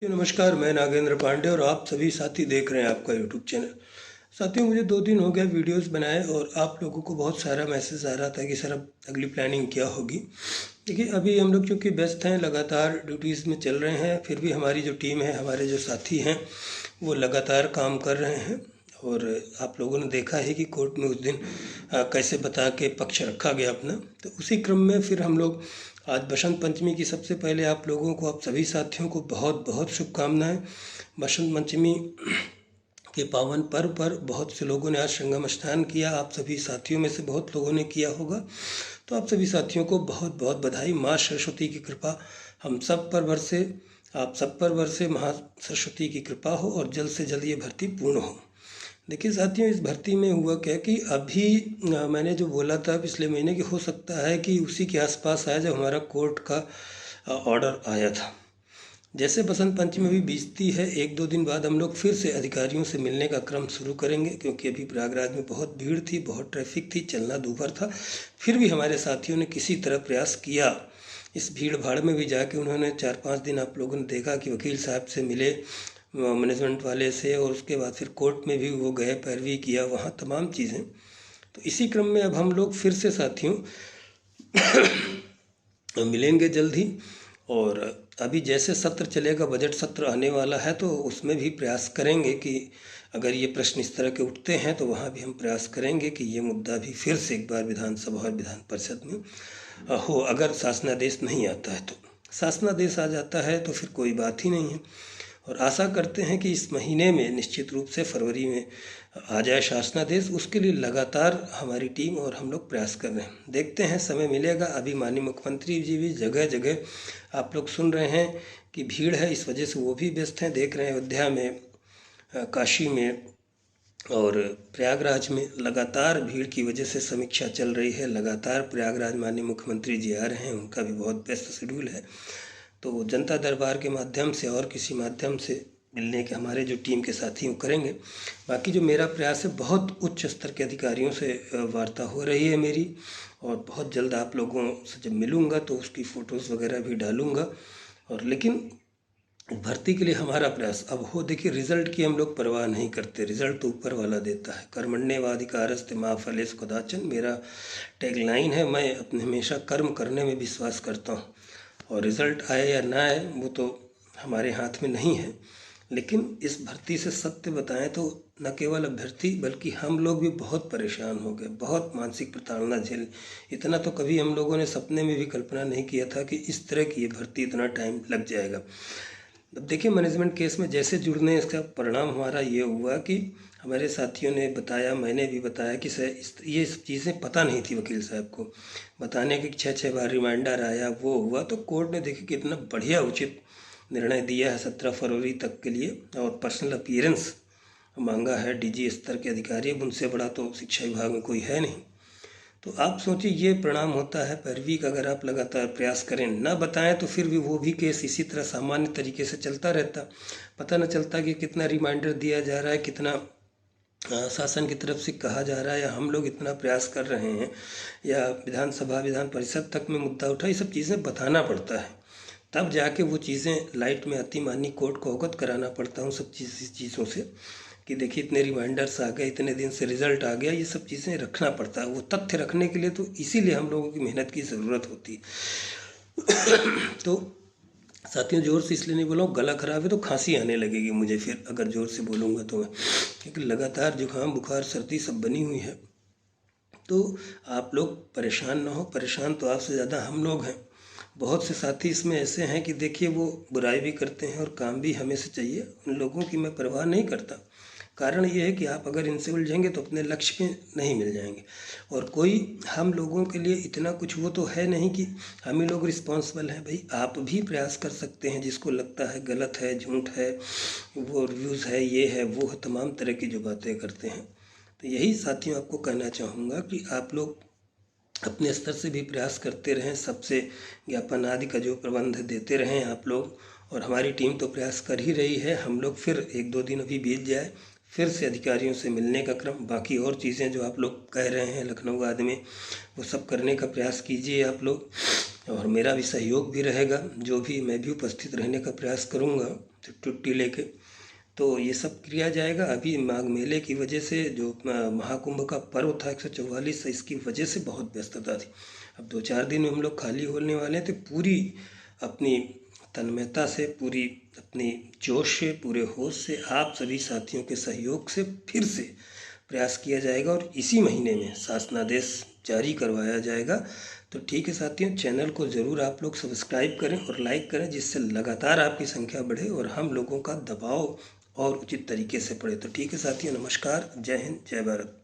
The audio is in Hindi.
नमस्कार, मैं नागेंद्र पांडे और आप सभी साथी देख रहे हैं आपका यूट्यूब चैनल। साथियों, मुझे 2 दिन हो गया वीडियोस बनाए और आप लोगों को बहुत सारा मैसेज आ रहा था कि सर अब अगली प्लानिंग क्या होगी। देखिए, अभी हम लोग चूँकि व्यस्त हैं, लगातार ड्यूटीज़ में चल रहे हैं, फिर भी हमारी जो टीम है, हमारे जो साथी हैं, वो लगातार काम कर रहे हैं। और आप लोगों ने देखा है कि कोर्ट में उस दिन कैसे बता के पक्ष रखा गया अपना। तो उसी क्रम में फिर हम लोग आज बसंत पंचमी की सबसे पहले आप लोगों को, आप सभी साथियों को बहुत बहुत शुभकामनाएं। बसंत पंचमी के पावन पर्व पर बहुत से लोगों ने आज संगम स्नान किया। आप सभी साथियों में से बहुत लोगों ने किया होगा, तो आप सभी साथियों को बहुत बहुत बधाई। माँ सरस्वती की कृपा हम सब पर बरसे, आप सब पर बरसे, महा सरस्वती की कृपा हो और जल्द से जल्द ये भर्ती पूर्ण हो। देखिए साथियों, इस भर्ती में हुआ क्या कि अभी मैंने जो बोला था पिछले महीने कि हो सकता है कि उसी के आसपास आया जब हमारा कोर्ट का ऑर्डर आया था। जैसे बसंत पंचमी अभी बीतती है, 1-2 दिन बाद हम लोग फिर से अधिकारियों से मिलने का क्रम शुरू करेंगे, क्योंकि अभी प्रयागराज में बहुत भीड़ थी, बहुत ट्रैफिक थी, चलना दूभर था। फिर भी हमारे साथियों ने किसी तरह प्रयास किया। इस भीड़ भाड़ में भी जाके उन्होंने 4-5 दिन आप लोगों ने देखा कि वकील साहब से मिले, मैनेजमेंट वाले से, और उसके बाद फिर कोर्ट में भी वो गए, पैरवी किया वहाँ तमाम चीज़ें। तो इसी क्रम में अब हम लोग फिर से साथियों मिलेंगे जल्द ही। और अभी जैसे सत्र चलेगा, बजट सत्र आने वाला है, तो उसमें भी प्रयास करेंगे कि अगर ये प्रश्न इस तरह के उठते हैं तो वहाँ भी हम प्रयास करेंगे कि ये मुद्दा भी फिर से एक बार विधानसभा और विधान परिषद में हो। अगर शासनादेश नहीं आता है तो, शासनादेश आ जाता है तो फिर कोई बात ही नहीं है। और आशा करते हैं कि इस महीने में निश्चित रूप से फरवरी में आ जाए शासनादेश। उसके लिए लगातार हमारी टीम और हम लोग प्रयास कर रहे हैं। देखते हैं, समय मिलेगा। अभी माननीय मुख्यमंत्री जी भी जगह जगह आप लोग सुन रहे हैं कि भीड़ है, इस वजह से वो भी व्यस्त हैं। देख रहे हैं अयोध्या में, काशी में और प्रयागराज में लगातार भीड़ की वजह से समीक्षा चल रही है। लगातार प्रयागराज माननीय मुख्यमंत्री जी आ रहे हैं, उनका भी बहुत व्यस्त शेड्यूल है। तो जनता दरबार के माध्यम से और किसी माध्यम से मिलने के हमारे जो टीम के साथी वो करेंगे। बाकी जो मेरा प्रयास है, बहुत उच्च स्तर के अधिकारियों से वार्ता हो रही है मेरी, और बहुत जल्द आप लोगों से जब मिलूँगा तो उसकी फ़ोटोज़ वगैरह भी डालूँगा। और लेकिन भर्ती के लिए हमारा प्रयास अब हो। देखिए, रिज़ल्ट की हम लोग परवाह नहीं करते, रिज़ल्ट तो ऊपर वाला देता है। कर्मण्येवाधिकारस्ते मा फलेषु कदाचन मेरा टैगलाइन है। मैं अपने हमेशा कर्म करने में विश्वास करता हूँ, और रिज़ल्ट आए या ना आए वो तो हमारे हाथ में नहीं है। लेकिन इस भर्ती से सत्य बताएं तो न केवल अभ्यर्थी बल्कि हम लोग भी बहुत परेशान हो गए, बहुत मानसिक प्रताड़ना झेल। इतना तो कभी हम लोगों ने सपने में भी कल्पना नहीं किया था कि इस तरह की ये भर्ती इतना टाइम लग जाएगा। अब देखिए, मैनेजमेंट केस में जैसे जुड़ने, इसका परिणाम हमारा ये हुआ कि हमारे साथियों ने बताया, मैंने भी बताया कि सर ये चीज़ें पता नहीं थी वकील साहब को बताने की। 6-6 बार रिमाइंडर आया, वो हुआ। तो कोर्ट ने देखिए कितना बढ़िया उचित निर्णय दिया है 17 फरवरी तक के लिए, और पर्सनल अपीयरेंस मांगा है डीजी स्तर के अधिकारी। अब उनसे बड़ा तो शिक्षा विभाग में कोई है नहीं। तो आप सोचिए, ये परिणाम होता है पैरवी का। अगर आप लगातार प्रयास करें, ना बताएं, तो फिर भी वो भी केस इसी तरह सामान्य तरीके से चलता रहता। पता न चलता कि कितना रिमाइंडर दिया जा रहा है, कितना शासन की तरफ से कहा जा रहा है, या हम लोग इतना प्रयास कर रहे हैं, या विधानसभा विधान परिषद तक में मुद्दा उठा। ये सब चीज़ें बताना पड़ता है, तब जाके वो चीज़ें लाइट में आती। माननीय कोर्ट को अवगत कराना पड़ता हूँ सब चीज़ों से कि देखिए इतने रिमाइंडर्स आ गए, इतने दिन से रिज़ल्ट आ गया। ये सब चीज़ें रखना पड़ता है, वो तथ्य रखने के लिए। तो इसीलिए हम लोगों की मेहनत की ज़रूरत होती है। तो साथियों, ज़ोर से इसलिए नहीं बोला हूँ, गला ख़राब है तो खांसी आने लगेगी मुझे फिर अगर ज़ोर से बोलूँगा तो मैं, क्योंकि लगातार जुकाम बुखार सर्दी सब बनी हुई है। तो आप लोग परेशान ना हो, परेशान तो आपसे ज़्यादा हम लोग हैं। बहुत से साथी इसमें ऐसे हैं कि देखिए वो बुराई भी करते हैं और काम भी हमें से चाहिए। उन लोगों की मैं परवाह नहीं करता। कारण ये है कि आप अगर इनसे उलझेंगे तो अपने लक्ष्य पे नहीं मिल जाएंगे। और कोई हम लोगों के लिए इतना कुछ वो तो है नहीं कि हम ही लोग रिस्पॉन्सिबल हैं। भाई, आप भी प्रयास कर सकते हैं। जिसको लगता है गलत है, झूठ है, वो रिव्यूज़ है, ये है, वो है, तमाम तरह की जो बातें करते हैं। तो यही साथियों आपको कहना चाहूँगा कि आप लोग अपने स्तर से भी प्रयास करते रहें, सबसे ज्ञापन आदि का जो प्रबंध देते रहें आप लोग। और हमारी टीम तो प्रयास कर ही रही है। हम लोग फिर 1-2 दिन अभी बीत जाए, फिर से अधिकारियों से मिलने का क्रम, बाकी और चीज़ें जो आप लोग कह रहे हैं लखनऊ आदि में, वो सब करने का प्रयास कीजिए आप लोग। और मेरा भी सहयोग भी रहेगा, जो भी मैं भी उपस्थित रहने का प्रयास करूँगा छुट्टी लेके। तो ये सब किया जाएगा। अभी माघ मेले की वजह से जो महाकुंभ का पर्व था 144, इसकी वजह से बहुत व्यस्तता थी। अब 2-4 दिन में हम लोग खाली होने वाले थे। पूरी अपनी तन्मयता से, पूरी अपनी जोश से, पूरे होश से, आप सभी साथियों के सहयोग से फिर से प्रयास किया जाएगा और इसी महीने में शासनादेश जारी करवाया जाएगा। तो ठीक है साथियों, चैनल को ज़रूर आप लोग सब्सक्राइब करें और लाइक करें, जिससे लगातार आपकी संख्या बढ़े और हम लोगों का दबाव और उचित तरीके से पड़े। तो ठीक है साथियों, नमस्कार, जय हिंद, जय भारत।